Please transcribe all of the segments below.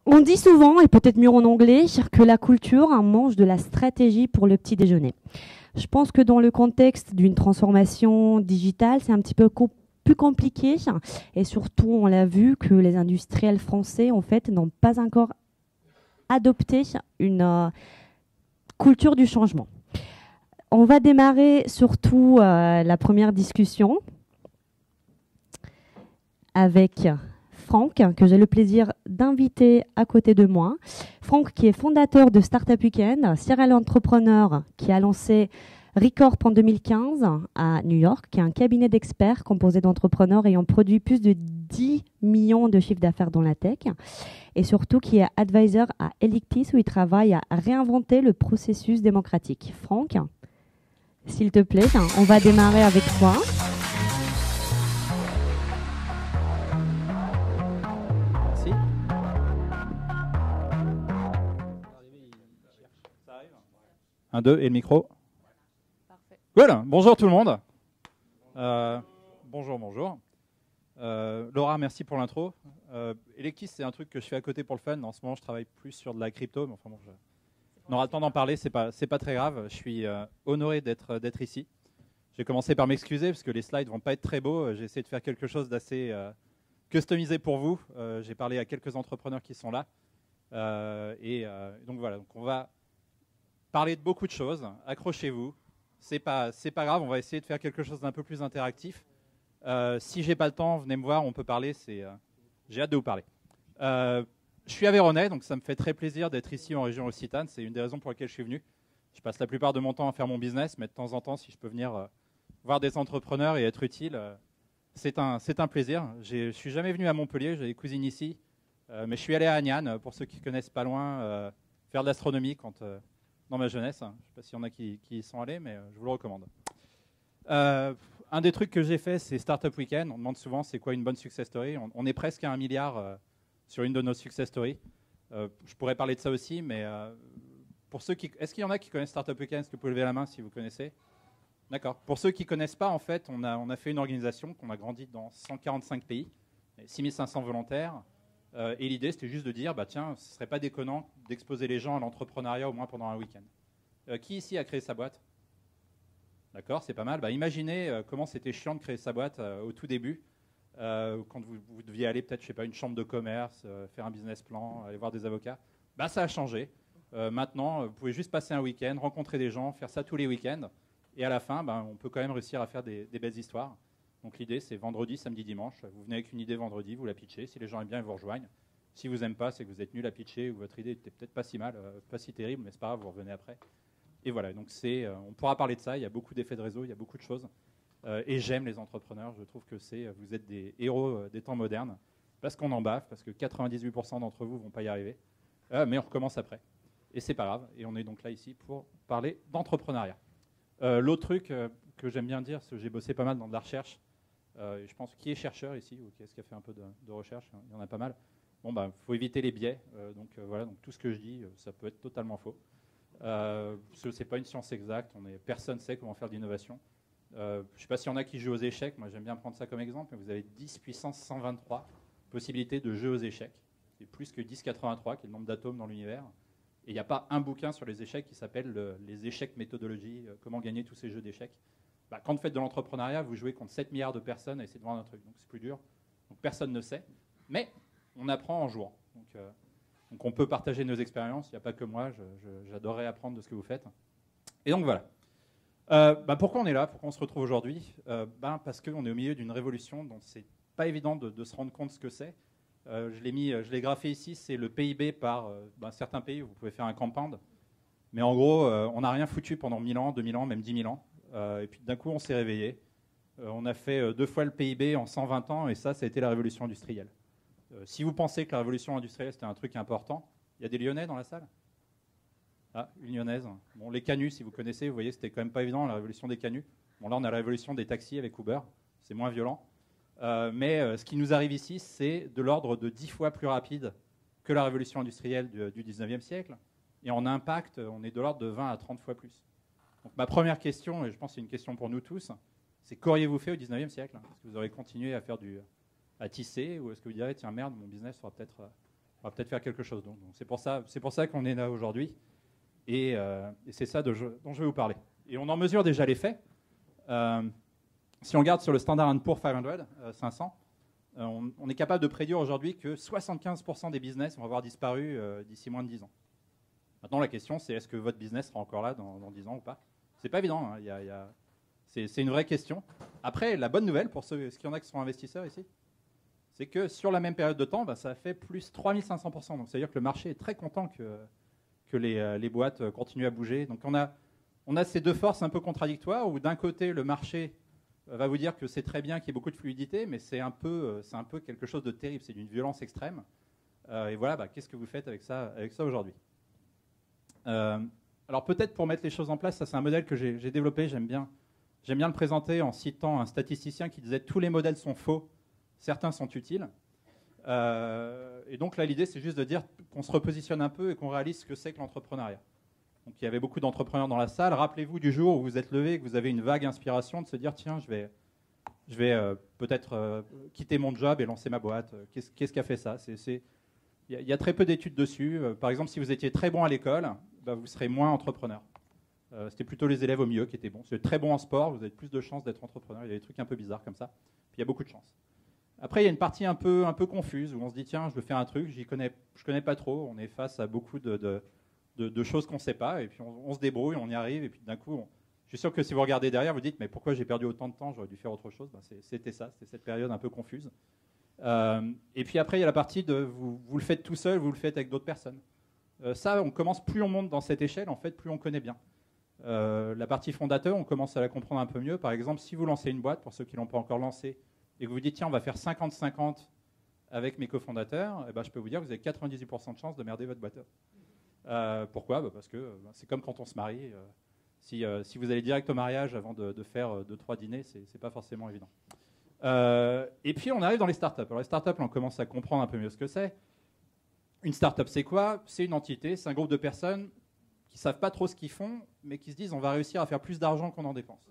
On dit souvent, et peut-être mieux en anglais, que la culture mange de la stratégie pour le petit déjeuner. Je pense que dans le contexte d'une transformation digitale, c'est un petit peu plus compliqué. Et surtout, on l'a vu que les industriels français, en fait, n'ont pas encore adopté une culture du changement. On va démarrer surtout la première discussion avec Franck, que j'ai le plaisir d'inviter à côté de moi. Franck, qui est fondateur de Startup Weekend, serial entrepreneur qui a lancé Recorp en 2015 à New York, qui est un cabinet d'experts composé d'entrepreneurs ayant produit plus de 10 millions de chiffres d'affaires dans la tech, et surtout qui est advisor à Elictis, où il travaille à réinventer le processus démocratique. Franck, s'il te plaît, on va démarrer avec toi. Merci. Un, deux, et le micro. Parfait. Voilà, bonjour tout le monde. Bonjour. Laura, merci pour l'intro. Electis, c'est un truc que je fais à côté pour le fun. En ce moment, je travaille plus sur de la crypto, mais enfin bon, on aura le temps d'en parler, c'est pas très grave. Je suis honoré d'être ici. J'ai commencé par m'excuser parce que les slides vont pas être très beaux. J'ai essayé de faire quelque chose d'assez customisé pour vous. J'ai parlé à quelques entrepreneurs qui sont là. Donc voilà, donc on va parler de beaucoup de choses. Accrochez-vous. C'est pas grave, on va essayer de faire quelque chose d'un peu plus interactif. Si j'ai pas le temps, venez me voir, on peut parler. J'ai hâte de vous parler. Je suis aveyronais, donc ça me fait très plaisir d'être ici en région Occitane. C'est une des raisons pour lesquelles je suis venu. Je passe la plupart de mon temps à faire mon business, mais de temps en temps, si je peux venir voir des entrepreneurs et être utile, c'est un plaisir. Je suis jamais venu à Montpellier, j'ai des cousines ici, mais je suis allé à Agnan, pour ceux qui connaissent pas loin, faire de l'astronomie dans ma jeunesse. Je ne sais pas s'il y en a qui y sont allés, mais je vous le recommande. Un des trucs que j'ai fait, c'est Startup Weekend. On demande souvent c'est quoi une bonne success story. On est presque à 1 milliard sur une de nos success stories. Je pourrais parler de ça aussi, mais pour ceux est-ce qu'il y en a qui connaissent Startup Weekend? Est-ce que vous pouvez lever la main si vous connaissez? D'accord. Pour ceux qui ne connaissent pas, en fait, on a fait une organisation qu'on a grandi dans 145 pays, 6500 volontaires. Et l'idée, c'était juste de dire, tiens, ce ne serait pas déconnant d'exposer les gens à l'entrepreneuriat au moins pendant un week-end. Qui ici a créé sa boîte? D'accord, c'est pas mal. Imaginez comment c'était chiant de créer sa boîte au tout début, quand vous deviez aller peut-être, je sais pas, une chambre de commerce, faire un business plan, aller voir des avocats. Ça a changé. Maintenant, vous pouvez juste passer un week-end, rencontrer des gens, faire ça tous les week-ends. Et à la fin, on peut quand même réussir à faire des belles histoires. Donc l'idée, c'est vendredi, samedi, dimanche. Vous venez avec une idée vendredi, vous la pitchez. Si les gens aiment bien, ils vous rejoignent. Si vous n'aimez pas, c'est que vous êtes nul à pitcher ou votre idée n'était peut-être pas si mal, pas si terrible, mais c'est pas grave, vous revenez après. Et voilà, donc on pourra parler de ça. Il y a beaucoup d'effets de réseau, il y a beaucoup de choses. Et j'aime les entrepreneurs. Je trouve que vous êtes des héros des temps modernes, parce qu'on en baffe, parce que 98% d'entre vous ne vont pas y arriver. Mais on recommence après. Et c'est pas grave. Et on est donc là ici pour parler d'entrepreneuriat. L'autre truc que j'aime bien dire, c'est que j'ai bossé pas mal dans de la recherche. Je pense, qui est chercheur ici ou qui est-ce qui a fait un peu de recherche? Il y en a pas mal. Bon, faut éviter les biais. Voilà, donc tout ce que je dis, ça peut être totalement faux. Ce n'est pas une science exacte. Personne ne sait comment faire de l'innovation. Je ne sais pas s'il y en a qui jouent aux échecs. Moi, j'aime bien prendre ça comme exemple. Mais vous avez 10 puissance 123 possibilités de jeux aux échecs. C'est plus que 10,83, qui est le nombre d'atomes dans l'univers. Et il n'y a pas un bouquin sur les échecs qui s'appelle les échecs méthodologie, comment gagner tous ces jeux d'échecs. Quand vous faites de l'entrepreneuriat, vous jouez contre 7 milliards de personnes et c'est de vendre un truc. Donc c'est plus dur. Donc personne ne sait. Mais on apprend en jouant. Donc on peut partager nos expériences. Il n'y a pas que moi. J'adorerais apprendre de ce que vous faites. Et donc voilà. Pourquoi on est là? Pourquoi on se retrouve aujourd'hui? Parce qu'on est au milieu d'une révolution dont c'est pas évident de se rendre compte ce que c'est. Je l'ai graphé ici, c'est le PIB par certains pays où vous pouvez faire un compound. Mais en gros, on n'a rien foutu pendant 1000 ans, 2000 ans, même 10 000 ans. Et puis d'un coup, on s'est réveillé. On a fait 2 fois le PIB en 120 ans, et ça a été la révolution industrielle. Si vous pensez que la révolution industrielle, c'était un truc important, il y a des Lyonnais dans la salle? Ah, une Lyonnaise. Bon, les canuts, si vous connaissez, vous voyez, c'était quand même pas évident, la révolution des canuts. Bon, là, on a la révolution des taxis avec Uber. C'est moins violent. Mais ce qui nous arrive ici, c'est de l'ordre de 10 fois plus rapide que la révolution industrielle du 19e siècle. Et en impact, on est de l'ordre de 20 à 30 fois plus. Donc ma première question, et je pense que c'est une question pour nous tous, c'est qu'auriez-vous fait au 19e siècle? Est-ce que vous aurez continué à tisser, ou est-ce que vous direz, tiens merde, mon business sera peut-être On va peut-être faire quelque chose. Donc c'est pour ça qu'on est là aujourd'hui. Et c'est ça dont je vais vous parler. Et on en mesure déjà l'effet. Si on regarde sur le Standard & Poor's 500, on est capable de prédire aujourd'hui que 75% des business vont avoir disparu d'ici moins de 10 ans. Maintenant, la question, c'est est-ce que votre business sera encore là dans 10 ans ou pas? C'est pas évident. Hein. C'est une vraie question. Après, la bonne nouvelle, pour ceux, est-ce qu'il y en a qui sont investisseurs ici? C'est que sur la même période de temps, ça a fait plus 3500%. Donc, c'est-à-dire que le marché est très content que les boîtes continuent à bouger. Donc, on a ces deux forces un peu contradictoires, où d'un côté, le marché va vous dire que c'est très bien qu'il y ait beaucoup de fluidité, mais c'est un peu quelque chose de terrible, c'est d'une violence extrême. Et voilà, qu'est-ce que vous faites avec ça aujourd'hui? Alors peut-être pour mettre les choses en place, ça c'est un modèle que j'ai développé, j'aime bien le présenter en citant un statisticien qui disait tous les modèles sont faux, certains sont utiles. Et donc là l'idée c'est juste de dire qu'on se repositionne un peu et qu'on réalise ce que c'est que l'entrepreneuriat. Donc il y avait beaucoup d'entrepreneurs dans la salle. Rappelez-vous du jour où vous êtes levé, que vous avez une vague inspiration de se dire tiens, je vais peut-être quitter mon job et lancer ma boîte. Qu'est-ce qui a fait ça? Il y a très peu d'études dessus. Par exemple, si vous étiez très bon à l'école, vous serez moins entrepreneur. C'était plutôt les élèves au milieu qui étaient bons. Si vous êtes très bon en sport, vous avez plus de chances d'être entrepreneur. Il y a des trucs un peu bizarres comme ça. Puis il y a beaucoup de chance. Après, il y a une partie un peu confuse où on se dit tiens, je veux faire un truc, je connais pas trop. On est face à beaucoup de choses qu'on ne sait pas, et puis on se débrouille, on y arrive, et puis d'un coup, je suis sûr que si vous regardez derrière, vous dites mais pourquoi j'ai perdu autant de temps, j'aurais dû faire autre chose. C'était cette période un peu confuse. Et puis après, il y a la partie de vous le faites tout seul, vous le faites avec d'autres personnes. Ça, on commence, plus on monte dans cette échelle, en fait, plus on connaît bien. La partie fondateur, on commence à la comprendre un peu mieux. Par exemple, si vous lancez une boîte, pour ceux qui ne l'ont pas encore lancée, et que vous dites tiens, on va faire 50-50 avec mes cofondateurs, je peux vous dire que vous avez 98% de chance de merder votre boîte. Pourquoi? Parce que c'est comme quand on se marie. Si vous allez direct au mariage avant de faire 2-3 dîners, c'est pas forcément évident. Et puis on arrive dans les startups. Alors les startups, on commence à comprendre un peu mieux ce que c'est. Une startup, c'est quoi? C'est une entité, c'est un groupe de personnes qui savent pas trop ce qu'ils font, mais qui se disent on va réussir à faire plus d'argent qu'on en dépense.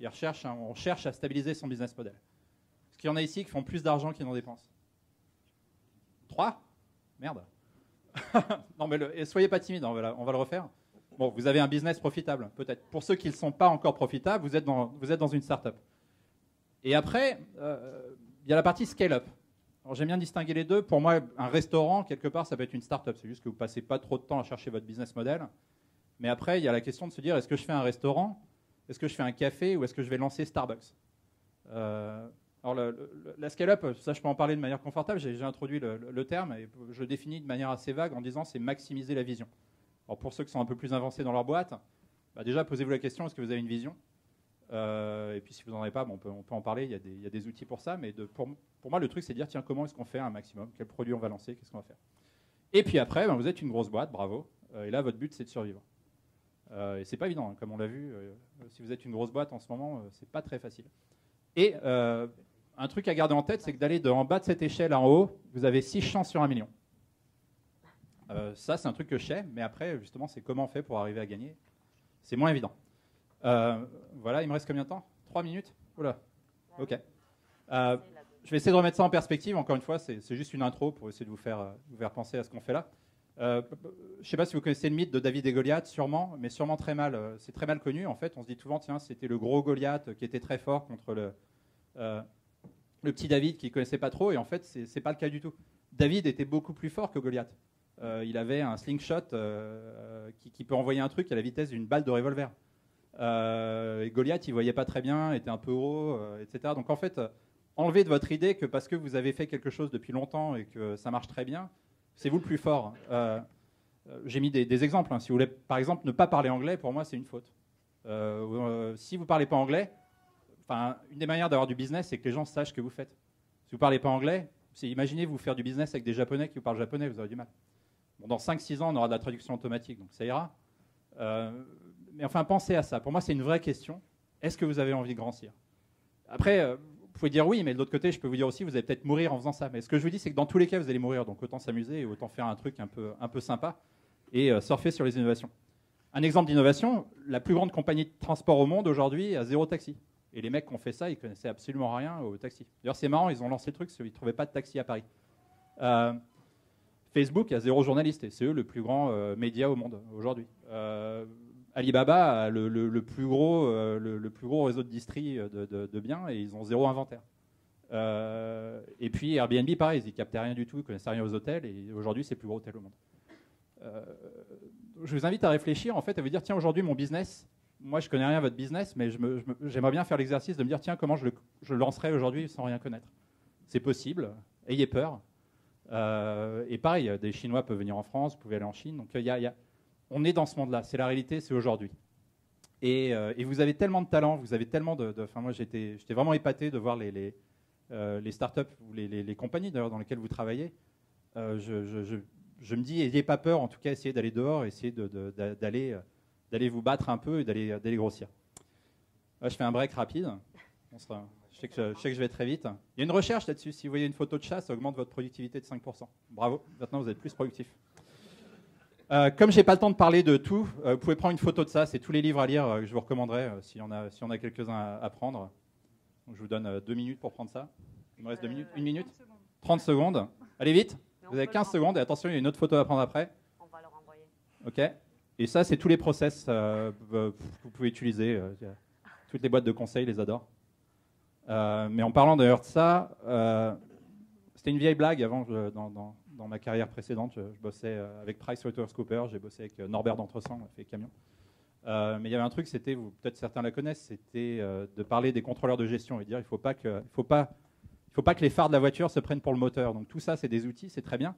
On cherche à stabiliser son business model. Est-ce qu'il y en a ici qui font plus d'argent qu'ils n'en dépensent? 3? Merde. Non, mais soyez pas timide, on va le refaire. Bon, vous avez un business profitable, peut-être. Pour ceux qui ne sont pas encore profitables, vous êtes dans une startup. Et après, il y a la partie scale-up. Alors, j'aime bien distinguer les deux. Pour moi, un restaurant, quelque part, ça peut être une startup. C'est juste que vous ne passez pas trop de temps à chercher votre business model. Mais après, il y a la question de se dire, est-ce que je fais un restaurant? Est-ce que je fais un café? Ou est-ce que je vais lancer Starbucks? Alors, la scale-up, ça, je peux en parler de manière confortable. J'ai introduit le terme et je le définis de manière assez vague en disant c'est maximiser la vision. Alors, pour ceux qui sont un peu plus avancés dans leur boîte, déjà, posez-vous la question, est-ce que vous avez une vision? Et puis, si vous n'en avez pas, on peut en parler. Il y a des outils pour ça. Mais pour moi, le truc, c'est de dire tiens, comment est-ce qu'on fait un maximum? Quel produit on va lancer? Qu'est-ce qu'on va faire? Et puis après, vous êtes une grosse boîte, bravo. Et là, votre but, c'est de survivre. Et c'est pas évident, hein, comme on l'a vu. Si vous êtes une grosse boîte en ce moment, c'est pas très facile. Et un truc à garder en tête, c'est que d'aller en bas de cette échelle en haut, vous avez 6 chances sur 1 million. Ça, c'est un truc que je sais, mais après, justement, c'est comment on fait pour arriver à gagner. C'est moins évident. Voilà, il me reste combien de temps? 3 minutes? Oula, ok. Je vais essayer de remettre ça en perspective. Encore une fois, c'est juste une intro pour essayer de vous faire penser à ce qu'on fait là. Je ne sais pas si vous connaissez le mythe de David et Goliath, sûrement, mais sûrement très mal. C'est très mal connu. En fait, on se dit souvent, tiens, c'était le gros Goliath qui était très fort contre le petit David qui ne connaissait pas trop. Et en fait, ce n'est pas le cas du tout. David était beaucoup plus fort que Goliath. Il avait un slingshot qui peut envoyer un truc à la vitesse d'une balle de revolver. Et Goliath, il ne voyait pas très bien, était un peu gros, etc. Donc en fait, enlevez de votre idée que parce que vous avez fait quelque chose depuis longtemps et que ça marche très bien, c'est vous le plus fort. J'ai mis des exemples. Hein. Si vous voulez, par exemple, ne pas parler anglais, pour moi, c'est une faute. Si vous ne parlez pas anglais, une des manières d'avoir du business, c'est que les gens sachent ce que vous faites. Si vous ne parlez pas anglais, imaginez vous faire du business avec des Japonais qui vous parlent japonais, vous aurez du mal. Bon, dans 5-6 ans, on aura de la traduction automatique, donc ça ira. Mais enfin, pensez à ça. Pour moi, c'est une vraie question. Est-ce que vous avez envie de grandir? Après, vous pouvez dire oui, mais de l'autre côté, je peux vous dire aussi, vous allez peut-être mourir en faisant ça. Mais ce que je vous dis, c'est que dans tous les cas, vous allez mourir. Donc autant s'amuser et autant faire un truc un peu sympa et surfer sur les innovations. Un exemple d'innovation, la plus grande compagnie de transport au monde aujourd'hui a 0 taxi. Et les mecs qui ont fait ça, ils connaissaient absolument rien au taxi. D'ailleurs, c'est marrant, ils ont lancé le truc parce qu'ils ne trouvaient pas de taxi à Paris. Facebook a 0 journaliste et c'est eux le plus grand média au monde aujourd'hui. Alibaba a le plus gros réseau de distri de biens et ils ont 0 inventaire. Et puis Airbnb, pareil, ils ne captaient rien du tout, ils ne connaissaient rien aux hôtels et aujourd'hui c'est le plus gros hôtel au monde. Je vous invite à réfléchir, en fait, à vous dire, tiens, aujourd'hui mon business, moi je ne connais rien à votre business, mais j'aimerais bien faire l'exercice de me dire, tiens, comment je le lancerai aujourd'hui sans rien connaître. C'est possible, ayez peur. Et pareil, des Chinois peuvent venir en France, vous pouvez aller en Chine. Donc on est dans ce monde-là, c'est la réalité, c'est aujourd'hui. Et vous avez tellement de talent, vous avez tellement enfin, moi j'étais vraiment épaté de voir les startups ou les compagnies d'ailleurs dans lesquelles vous travaillez. Je me dis, n'ayez pas peur, en tout cas, essayez d'aller dehors, essayez d'aller vous battre un peu et d'aller grossir. Là, je fais un break rapide. Je sais que je vais très vite. Il y a une recherche là-dessus. Si vous voyez une photo de chat, ça augmente votre productivité de 5%. Bravo, maintenant vous êtes plus productif. Comme je n'ai pas le temps de parler de tout, vous pouvez prendre une photo de ça. C'est tous les livres à lire que je vous recommanderais si on a quelques-uns à prendre. Donc, je vous donne 2 minutes pour prendre ça. Il me reste 2 minutes, 1 minute 30 secondes. Allez vite. Vous avez 15 secondes. Et attention, il y a une autre photo à prendre après. On va leur envoyer. OK. Et ça, c'est tous les process que vous pouvez utiliser. Toutes les boîtes de conseils les adorent. Mais en parlant d'ailleurs de ça, c'était une vieille blague avant, dans ma carrière précédente, je bossais avec PricewaterhouseCoopers, j'ai bossé avec Norbert d'Entresang, on a fait Camion. Mais il y avait un truc, c'était, peut-être certains la connaissent, c'était de parler des contrôleurs de gestion et dire il faut pas que les phares de la voiture se prennent pour le moteur. Donc tout ça, c'est des outils, c'est très bien.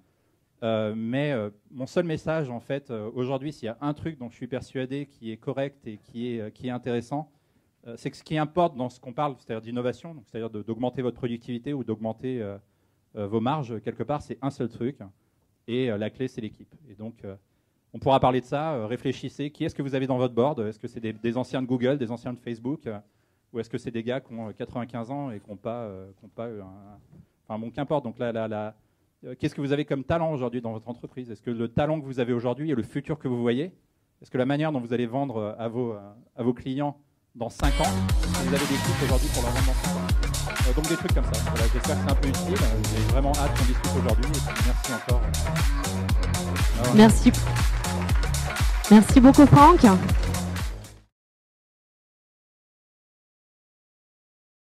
Mais mon seul message, en fait, aujourd'hui, s'il y a un truc dont je suis persuadé qui est correct et qui est intéressant, c'est que ce qui importe dans ce qu'on parle, c'est-à-dire d'innovation, c'est-à-dire d'augmenter votre productivité ou d'augmenter vos marges, quelque part, c'est un seul truc. Et la clé, c'est l'équipe. Et donc, on pourra parler de ça. Réfléchissez. Qui est-ce que vous avez dans votre board? Est-ce que c'est des anciens de Google, des anciens de Facebook ou est-ce que c'est des gars qui ont 95 ans et qui n'ont pas enfin, bon, qu'importe. Donc, qu'est-ce que vous avez comme talent aujourd'hui dans votre entreprise? Est-ce que le talent que vous avez aujourd'hui est le futur que vous voyez? Est-ce que la manière dont vous allez vendre à vos clients dans 5 ans, vous avez des trucs aujourd'hui pour leur vendre dans 5 ans. Donc des trucs comme ça. Voilà, j'espère que c'est un peu utile. J'ai vraiment hâte qu'on discute aujourd'hui. Merci encore. Merci beaucoup Franck.